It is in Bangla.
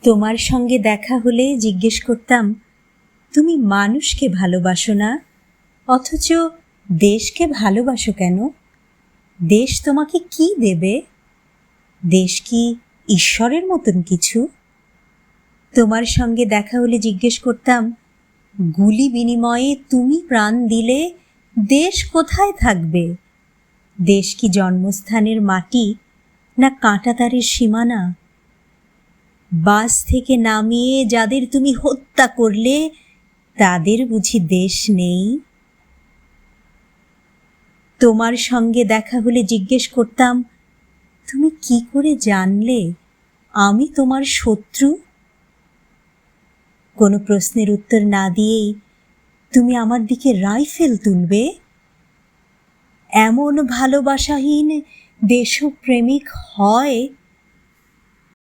তোমার সঙ্গে দেখা হলে জিজ্ঞেস করতাম, তুমি মানুষকে ভালোবাসো না, অথচ দেশকে ভালোবাসো কেন? দেশ তোমাকে কি দেবে? দেশ কি ঈশ্বরের মতন কিছু? তোমার সঙ্গে দেখা হলে জিজ্ঞেস করতাম, গুলি বিনিময়ে তুমি প্রাণ দিলে দেশ কোথায় থাকবে? দেশ কি জন্মস্থানের মাটি, না কাঁটাতারের সীমানা? বাস থেকে নামিয়ে যাদের তুমি হত্যা করলে, তাদের বুঝি দেশ নেই? তোমার সঙ্গে দেখা হলে জিজ্ঞেস করতাম, তুমি কি করে জানলে আমি তোমার শত্রু? কোনো প্রশ্নের উত্তর না দিয়েই তুমি আমার দিকে রাইফেল তুলবে? এমন ভালোবাসাহীন দেশপ্রেমিক হয়